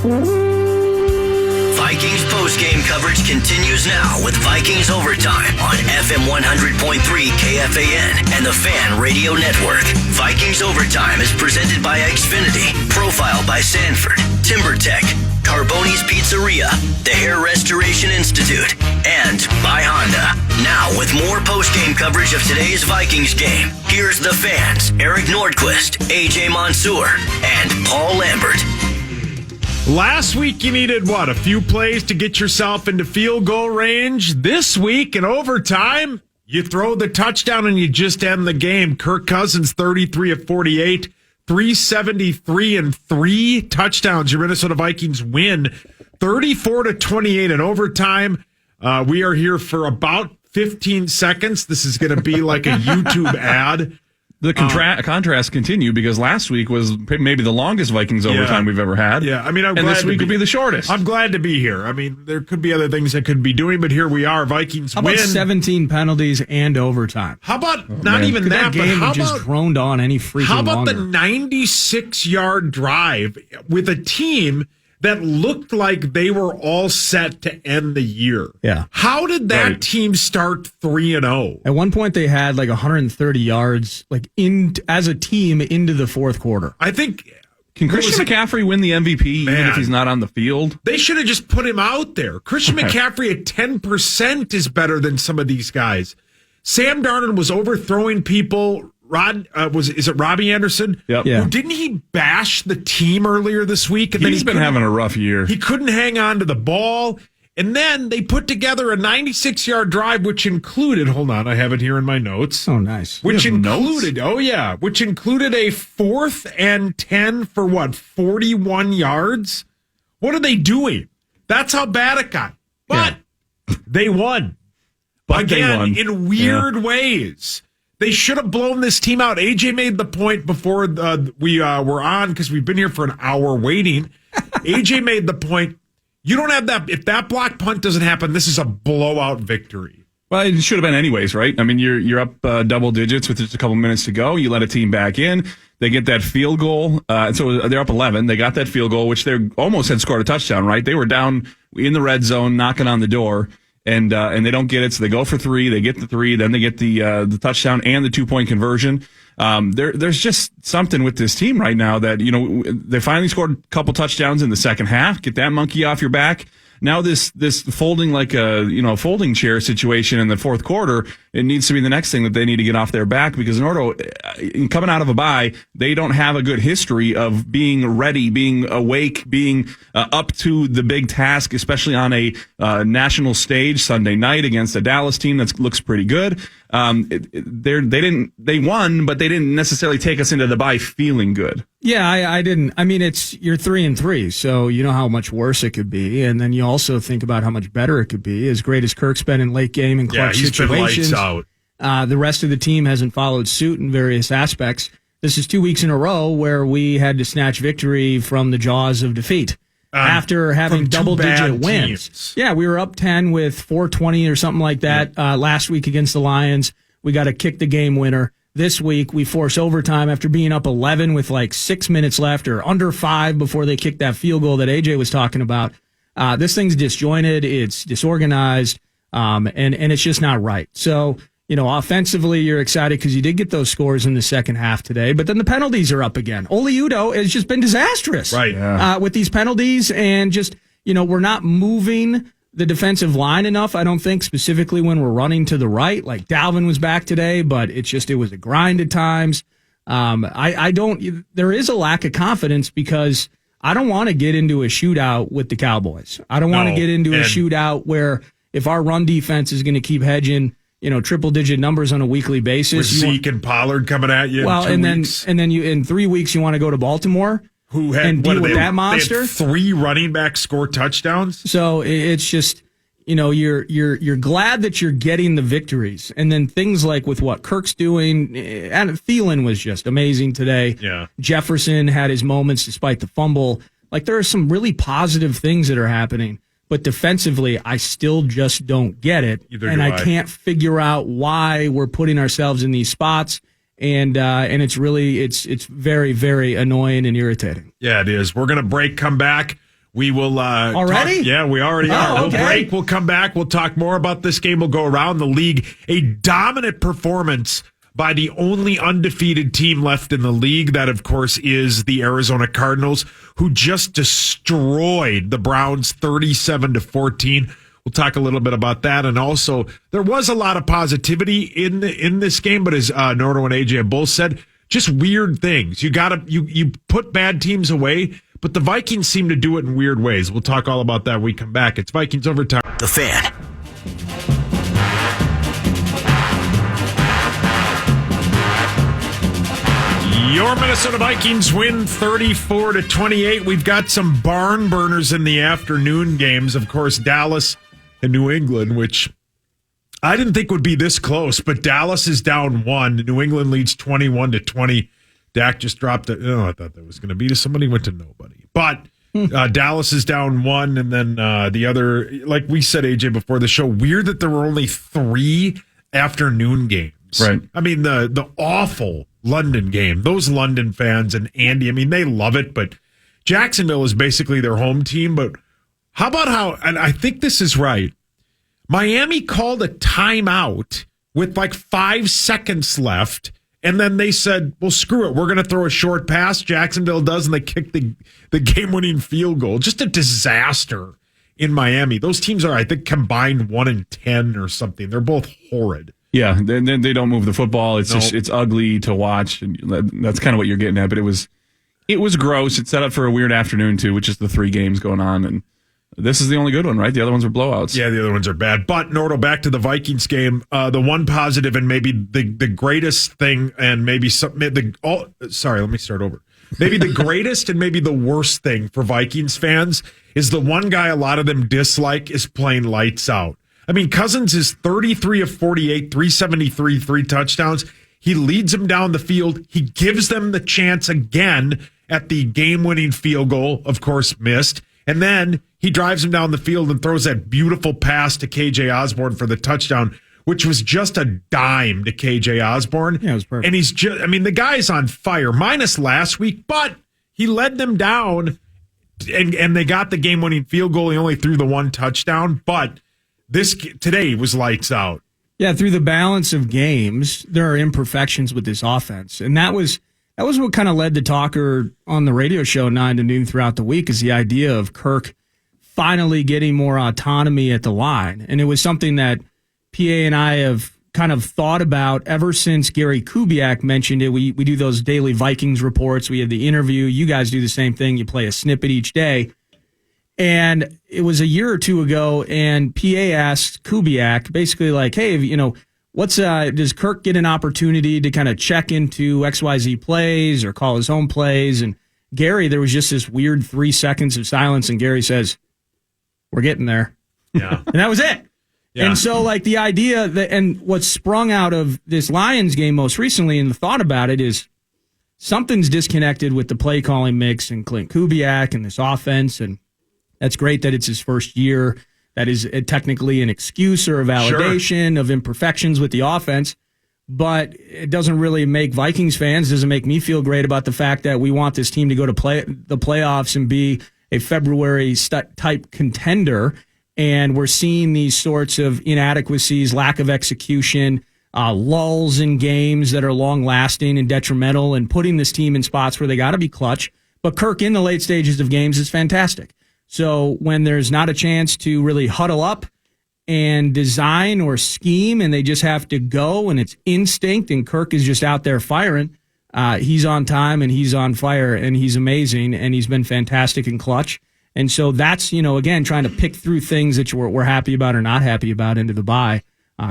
Vikings postgame coverage continues now with Vikings Overtime on FM 100.3 KFAN and the Fan Radio Network. Vikings Overtime is presented by Xfinity, Profile by Sanford, TimberTech, Carboni's Pizzeria, the Hair Restoration Institute, and by Honda. Now with more postgame coverage of today's Vikings game, here's the fans, Eric Nordquist, Aj Mansour, and Paul Lambert. Last week you needed, a few plays to get yourself into field goal range. This week in overtime, you throw the touchdown and you just end the game. Kirk Cousins, 33 of 48, 373 and 3 touchdowns. Your Minnesota Vikings win 34-28 in overtime. We are here for about 15 seconds. This is going to be like a YouTube ad. The contrast continue because last week was maybe the longest Vikings overtime we've ever had. Yeah, I mean, and this week will be the shortest. I'm glad to be here. I mean, there could be other things I could be doing, but here we are. Vikings win. How about 17 penalties and overtime? How about even that? Game just droned on any freaking How about longer. the 96-yard drive with a team that looked like they were all set to end the year? Yeah. How did that team start 3-0? At one point, they had like 130 yards, as a team into the fourth quarter. I think. Can Christian McCaffrey win the MVP even if he's not on the field? They should have just put him out there. Christian McCaffrey at 10% is better than some of these guys. Sam Darnold was overthrowing people. Is it Robbie Anderson? Yep. Yeah. Didn't he bash the team earlier this week? And He's been having a rough year. He couldn't hang on to the ball. And then they put together a 96-yard drive, which included, hold on, I have it here in my notes. Oh, nice. Which included a 4th and 10 for 41 yards? What are they doing? That's how bad it got. But they won. Again, in weird ways. They should have blown this team out. AJ made the point before we were on, because we've been here for an hour waiting. AJ made the point. You don't have that. If that block punt doesn't happen, this is a blowout victory. Well, it should have been anyways, right? I mean, you're up double digits with just a couple minutes to go. You let a team back in. They get that field goal. So they're up 11. They got that field goal, which they almost had scored a touchdown, right? They were down in the red zone, knocking on the door. And they don't get it, so they go for 3. They get the 3, then they get the touchdown and the 2-point conversion. There's just something with this team right now that, they finally scored a couple touchdowns in the second half. Get that monkey off your back. Now this folding like a folding chair situation in the fourth quarter, it needs to be the next thing that they need to get off their back, because Nordo, coming out of a bye, they don't have a good history of being ready, being awake, being up to the big task, especially on a national stage Sunday night against a Dallas team that looks pretty good. They won, but they didn't necessarily take us into the bye feeling good. Yeah, I didn't. I mean, you're 3-3, so you know how much worse it could be, and then you also think about how much better it could be. As great as Kirk's been in late game and clutch situations, been lights out. The rest of the team hasn't followed suit in various aspects. This is 2 weeks in a row where we had to snatch victory from the jaws of defeat after having double-digit wins. Teams. Yeah, we were up 10 with 4:20 or something like that last week against the Lions. We got to kick the game winner. This week, we force overtime after being up 11 with 6 minutes left, or under 5 before they kicked that field goal that AJ was talking about. This thing's disjointed, it's disorganized, and it's just not right. So, offensively, you're excited because you did get those scores in the second half today, but then the penalties are up again. Oli Udoh has just been disastrous with these penalties, and just, we're not moving the defensive line enough, I don't think, specifically when we're running to the right. Like Dalvin was back today, but it was a grind at times. There is a lack of confidence because I don't want to get into a shootout with the Cowboys. I don't want to get into a shootout where if our run defense is going to keep hedging, triple digit numbers on a weekly basis. With Zeke and Pollard coming at you. Well, and then you in 3 weeks you want to go to Baltimore. Who had and deal with that monster? They had 3 running backs score touchdowns. So it's just, you're glad that you're getting the victories, and then things like with what Kirk's doing, and Thielen was just amazing today. Yeah, Jefferson had his moments despite the fumble. There are some really positive things that are happening, but defensively, I still just don't get it, I can't figure out why we're putting ourselves in these spots. And it's very, very annoying and irritating. Yeah, it is. We're going to break, come back. We will already? We already are. We'll okay. break. We'll come back. We'll talk more about this game. We'll go around the league. A dominant performance by the only undefeated team left in the league. That, of course, is the Arizona Cardinals, who just destroyed the Browns 37-14. We'll talk a little bit about that. And also, there was a lot of positivity in this game, but as Nordo and AJ both said, just weird things. You put bad teams away, but the Vikings seem to do it in weird ways. We'll talk all about that when we come back. It's Vikings Overtime. The Fan. Your Minnesota Vikings win 34-28. We've got some barn burners in the afternoon games. Of course, Dallas and New England, which I didn't think would be this close, but Dallas is down 1. New England leads 21-20. Dak just dropped it. Oh, I thought that was going to be to somebody, went to nobody. But Dallas is down 1, and then the other, like we said, AJ, before the show, weird that there were only 3 afternoon games. Right. I mean, the awful London game. Those London fans and Andy, I mean, they love it, but Jacksonville is basically their home team. But how about and I think this is right, Miami called a timeout with like 5 seconds left, and then they said, well, screw it, we're going to throw a short pass. Jacksonville does, and they kick the game-winning field goal. Just a disaster in Miami. Those teams are, I think, combined 1-10 or something. They're both horrid. Yeah, then they don't move the football. It's just, it's ugly to watch. And that's kind of what you're getting at. But it was gross. It's set up for a weird afternoon too, which is the 3 games going on. And this is the only good one, right? The other ones are blowouts. Yeah, the other ones are bad. But Nordo, back to the Vikings game. The one positive and maybe the greatest thing, and maybe let me start over. Maybe the greatest and maybe the worst thing for Vikings fans is the one guy a lot of them dislike is playing lights out. I mean, Cousins is 33 of 48, 373, 3 touchdowns. He leads them down the field. He gives them the chance again at the game-winning field goal, of course, missed. And then he drives them down the field and throws that beautiful pass to KJ Osborne for the touchdown, which was just a dime to KJ Osborne. Yeah, it was perfect. And he's just, I mean, the guy's on fire, minus last week, but he led them down and they got the game-winning field goal. He only threw the 1 touchdown, but today was lights out. Yeah, through the balance of games, there are imperfections with this offense. And that was what kind of led the talker on the radio show 9 to noon throughout the week, is the idea of Kirk finally getting more autonomy at the line. And it was something that PA and I have kind of thought about ever since Gary Kubiak mentioned it. We do those daily Vikings reports. We have the interview. You guys do the same thing. You play a snippet each day. And it was a year or 2 ago, and PA asked Kubiak basically like, hey, does Kirk get an opportunity to kind of check into XYZ plays or call his own plays? And Gary, there was just this weird 3 seconds of silence, and Gary says, we're getting there. Yeah. And that was it. Yeah. And so like the idea that, and what sprung out of this Lions game most recently, and the thought about it, is something's disconnected with the play calling mix and Clint Kubiak and this offense. And that's great that it's his first year. That is technically an excuse or a validation of imperfections with the offense. But it doesn't really make Vikings fans, doesn't make me feel great about the fact that we want this team to go to the playoffs and be a February type contender. And we're seeing these sorts of inadequacies, lack of execution, lulls in games that are long lasting and detrimental, and putting this team in spots where they got to be clutch. But Kirk in the late stages of games is fantastic. So when there's not a chance to really huddle up and design or scheme, and they just have to go, and it's instinct, and Kirk is just out there firing, he's on time and he's on fire and he's amazing, and he's been fantastic and clutch. And so that's, again, trying to pick through things that we're happy about or not happy about into the bye.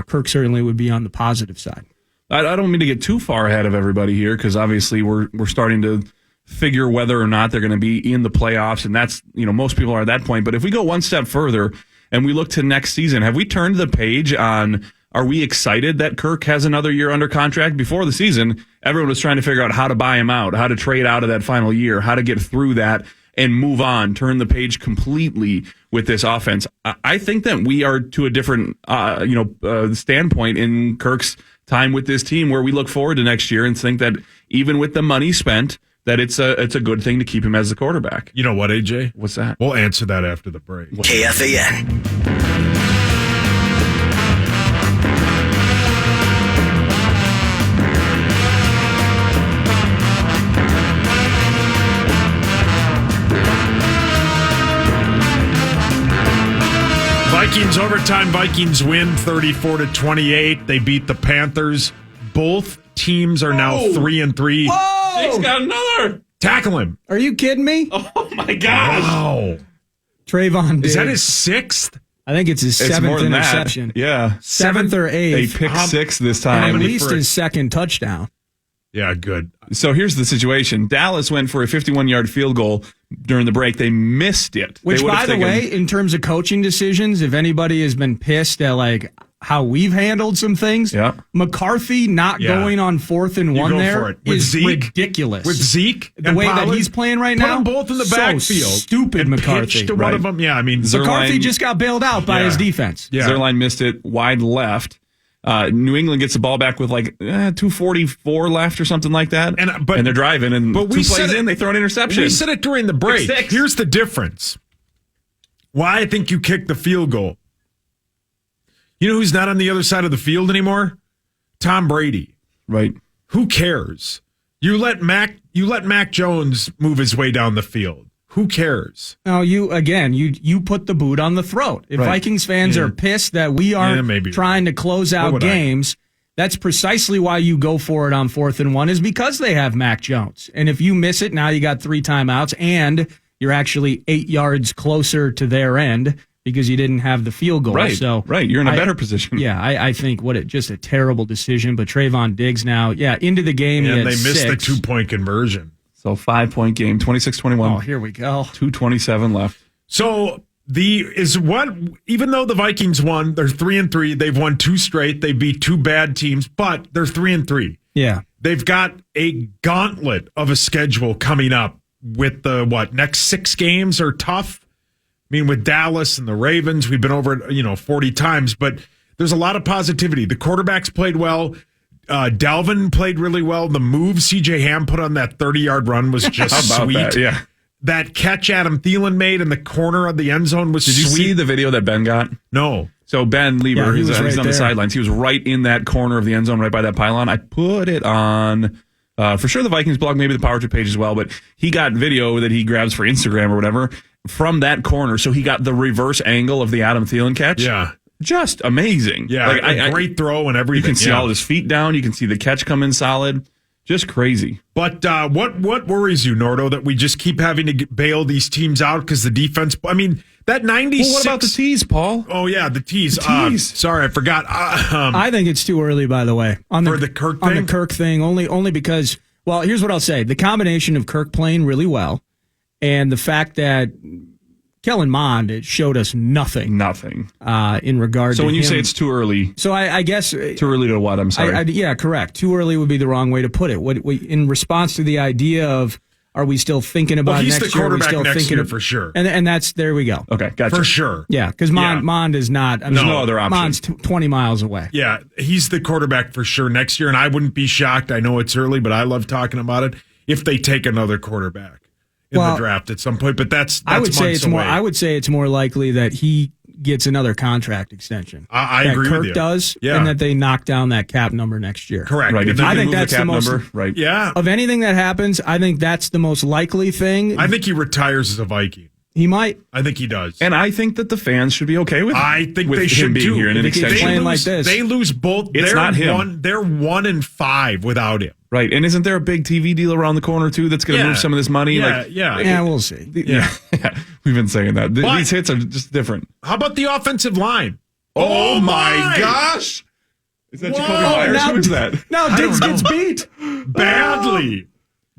Kirk certainly would be on the positive side. I don't mean to get too far ahead of everybody here, because obviously we're starting to figure whether or not they're going to be in the playoffs, and that's, most people are at that point. But if we go one step further and we look to next season, have we turned the page on, are we excited that Kirk has another year under contract? Before the season, everyone was trying to figure out how to buy him out, how to trade out of that final year, how to get through that and move on, turn the page completely with this offense. I think that we are to a different standpoint in Kirk's time with this team, where we look forward to next year and think that even with the money spent, that it's a good thing to keep him as the quarterback. You know what, AJ? What's that? We'll answer that after the break. KFAN. Vikings overtime. Vikings win 34-28. They beat the Panthers. Both teams are now 3-3. Whoa! He's got another. Tackle him. Are you kidding me? Oh my gosh. Wow. Trayvon Diggs. Is that his sixth? I think it's his It's seventh more than interception. that. Yeah. Seventh or A eighth. pick six this And time. at least for- his second touchdown. Yeah, good. So here's the situation. Dallas went for a 51-yard field goal during the break. They missed it. Which, They would've by the taken- way, in terms of coaching decisions, if anybody has been pissed at like how we've handled some things, Yeah. McCarthy not Yeah. going on 4th and 1 go for there it. With is Zeke? ridiculous. With Zeke, the and way that Pollard, he's playing right put now, them both in the so backfield. stupid, and McCarthy. pitch to one Right. of them. Yeah, I mean, McCarthy Zerline- just got bailed out by Yeah. his defense. yeah. Zerline missed it wide left. New England gets the ball back with like 2:44 left or something like that. And they're driving, and but we 2 said plays it- in, they throw an interception. We said it during the break. Pick six. Here's the difference. Why I think you kicked the field goal. You know who's not on the other side of the field anymore? Tom Brady. Right. Who cares? You let Mac Jones move his way down the field. Who cares? Now you put the boot on the throat. If Right. Vikings fans are pissed that we aren't maybe. trying to close out would I? games, that's precisely why you go for it on 4th and 1 is because they have Mac Jones. And if you miss it, now you got 3 timeouts and you're actually 8 yards closer to their end because you didn't have the field goal. Right. So right. You're in a better position. Yeah, I think just a terrible decision. But Trayvon Diggs now, into the game. And he they had missed 6. the 2-point conversion. So 5-point game, 26-21. Oh, here we go. 2:27 left. So even though the Vikings won, they're 3-3. They've won 2 straight. They beat 2 bad teams, but they're 3-3. Yeah. They've got a gauntlet of a schedule coming up with the next 6 games are tough. I mean, with Dallas and the Ravens, we've been over it, 40 times, but there's a lot of positivity. The quarterbacks played well. Dalvin played really well. The move C.J. Ham put on that 30-yard run was just How about sweet. that? Yeah. That catch Adam Thielen made in the corner of the end zone was Did you sweet. see the video that Ben got? No. So Ben Lieber, he he's was on right the there. sidelines. He was right in that corner of the end zone, right by that pylon. I put it on, for sure, the Vikings blog, maybe the Power Trip page as well. But he got video that he grabs for Instagram or whatever from that corner. So he got the reverse angle of the Adam Thielen catch. Yeah. Just amazing. Yeah. Like, great throw and everything. You can see yeah. all his feet down. You can see the catch come in solid. Just crazy. But what worries you, Nordo, that we just keep having to bail these teams out because the defense? I mean, that 96. Well, what about the tees, Paul? Oh yeah, the tees. The tees. Sorry, I forgot. I think it's too early, by the way, For the Kirk on thing? the Kirk thing. Only because, well, here's what I'll say: the combination of Kirk playing really well and the fact that Kellen Mond showed us nothing in regard. So to when you him. say it's too early, so I guess too early to what? I'm sorry. yeah, correct. Too early would be the wrong way to put it. What in response to the idea of, are we still thinking about he's next the year? Are we quarterback still next thinking year of, for sure. And that's there we go. Okay, gotcha. For sure. Yeah, because Mond is not. I mean, There's no other option. Mond's 20 miles away. Yeah, he's the quarterback for sure next year, and I wouldn't be shocked. I know it's early, but I love talking about it. If they take another quarterback in the draft at some point, but that's I would say months it's away. more. I would say it's more likely that he gets another contract extension. I that agree Kirk with you. does, Yeah. and that they knock down that cap number next year. Correct. Right. If you I can think move that's the cap the most- number, right? Yeah, Of anything that happens, I think that's the most likely thing. I think he retires as a Viking. He might. I think he does. And I think that the fans should be okay with. I think with they him should being too. here in an If he keeps extension. playing like this. They lose both. It's they're not him. They're 1-5 without him. Right. And isn't there a big TV deal around the corner, too, that's going to Yeah. move some of this money? Yeah, yeah. Yeah, we'll see. Yeah. Yeah. We've been saying that. But- These hits are just different. How about the offensive line? Oh, my gosh. Is that Jacoby Whoa, Myers? now- Who is that? Now Diggs don't gets know. beat. Badly.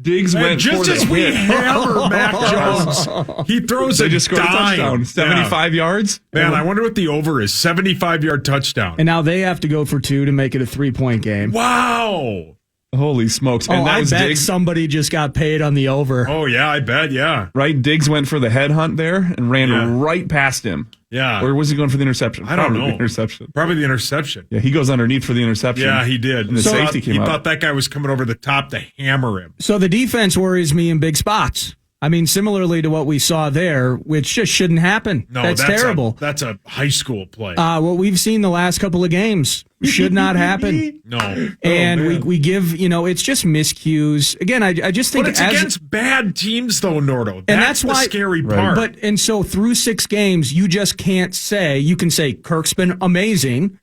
Diggs And went just for as the we hit. hammer Mac Jones, he throws They a just scored a dime. touchdown. 75 yards? Yeah. Man, I wonder what the over is. 75-yard touchdown. And now they have to go for 2 to make it a 3-point game. Wow. Holy smokes. Oh, And that I was bet Diggs, somebody just got paid on the over. Oh, yeah, I bet, yeah. right? Diggs went for the headhunt there and ran Yeah. right past him. Yeah. Or was he going for the interception? I don't Probably know. the interception. Probably the interception. Yeah, he goes underneath for the interception. Yeah, he did. And the safety came he out. thought that guy was coming over the top to hammer him. So the defense worries me in big spots. I mean, similarly to what we saw there, which just shouldn't happen. No, that's terrible. That's a high school play. What we've seen the last couple of games should not happen. No. And we give, it's just miscues. Again, I just think But it's against bad teams, though, Nordo. That's why the scary part. And so through 6 games, you just can't say, you can say Kirk's been amazing,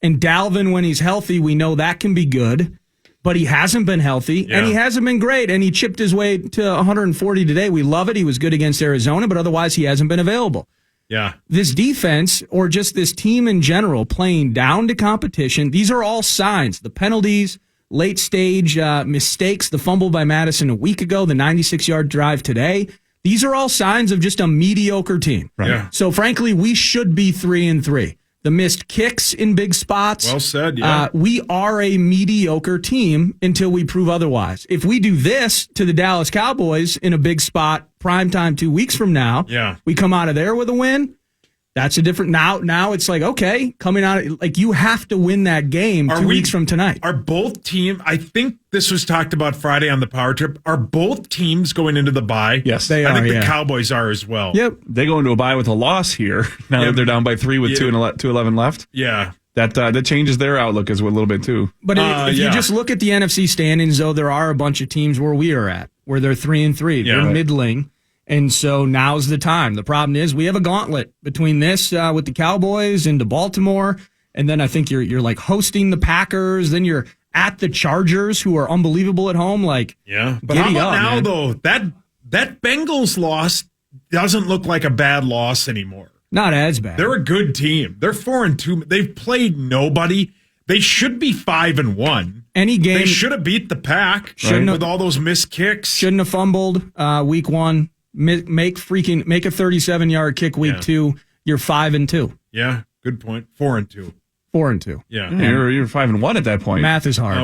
and Dalvin, when he's healthy, we know that can be good, but he hasn't been healthy, and he hasn't been great, and he chipped his way to 140 today. We love it. He was good against Arizona, but otherwise he hasn't been available. Yeah. This defense, or just this team in general, playing down to competition, these are all signs. The penalties, late stage mistakes, the fumble by Madison a week ago, the 96-yard drive today, these are all signs of just a mediocre team. Right. Yeah. So frankly, we should be 3-3. The missed kicks in big spots. Well said, yeah. We are a mediocre team until we prove otherwise. If we do this to the Dallas Cowboys in a big spot, primetime 2 weeks from now, we come out of there with a win, that's a different... Now it's like, okay, coming out... Like, you have to win that game 2 weeks from tonight. Are both teams... I think this was talked about Friday on the Power Trip. Are both teams going into the bye? Yes. They I are, think the Cowboys are as well. Yep. They go into a bye with a loss here. Now that they're down by 3 with 2:11 left. Yeah. That changes their outlook as well a little bit, too. But if you just look at the NFC standings, though, there are a bunch of teams where we are at, where they're 3-3. Yeah. They're middling. And so now's the time. The problem is we have a gauntlet between this with the Cowboys into Baltimore, and then I think you're like hosting the Packers, then you're at the Chargers, who are unbelievable at home. Like, yeah. But how about now, man. though? That Bengals loss doesn't look like a bad loss anymore. Not as bad. They're a good team. They're 4-2. They've played nobody. They should be 5-1. Any game They should have beat the Pack with all those missed kicks. Shouldn't have fumbled week 1. Make a 37-yard kick week 2. You're 5-2. Yeah, good point. 4-2. 4-2. Yeah. You're 5-1 at that point. Math is hard.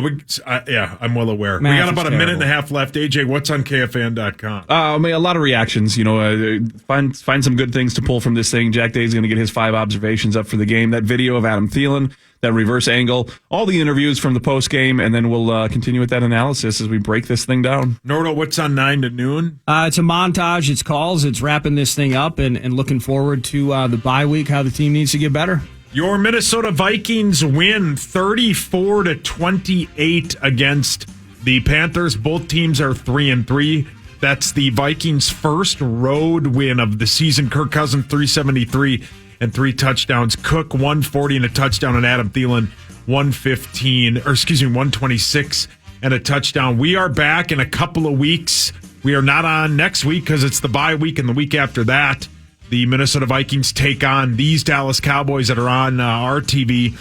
I'm well aware. Math we got about is a minute and terrible. a half left. AJ, what's on KFAN.com? I mean, a lot of reactions. Find some good things to pull from this thing. Jack Day's going to get his 5 observations up for the game. That video of Adam Thielen, that reverse angle, all the interviews from the post game, and then we'll continue with that analysis as we break this thing down. Nordo, what's on 9 to noon? It's a montage. It's calls. It's wrapping this thing up and looking forward to the bye week, how the team needs to get better. Your Minnesota Vikings win 34-28 against the Panthers. Both teams are 3-3. That's the Vikings' first road win of the season. Kirk Cousins 373 and 3 touchdowns. Cook 140 and a touchdown, and Adam Thielen 126 and a touchdown. We are back in a couple of weeks. We are not on next week because it's the bye week, and the week after that, the Minnesota Vikings take on these Dallas Cowboys that are on our TV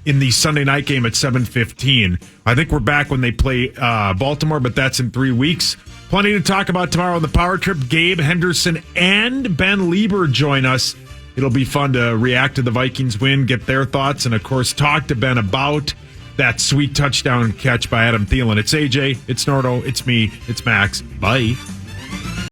in the Sunday night game at 7:15. I think we're back when they play Baltimore, but that's in 3 weeks. Plenty to talk about tomorrow on the Power Trip. Gabe Henderson and Ben Lieber join us. It'll be fun to react to the Vikings win, get their thoughts, and, of course, talk to Ben about that sweet touchdown catch by Adam Thielen. It's AJ, it's Nordo, it's me, it's Max. Bye.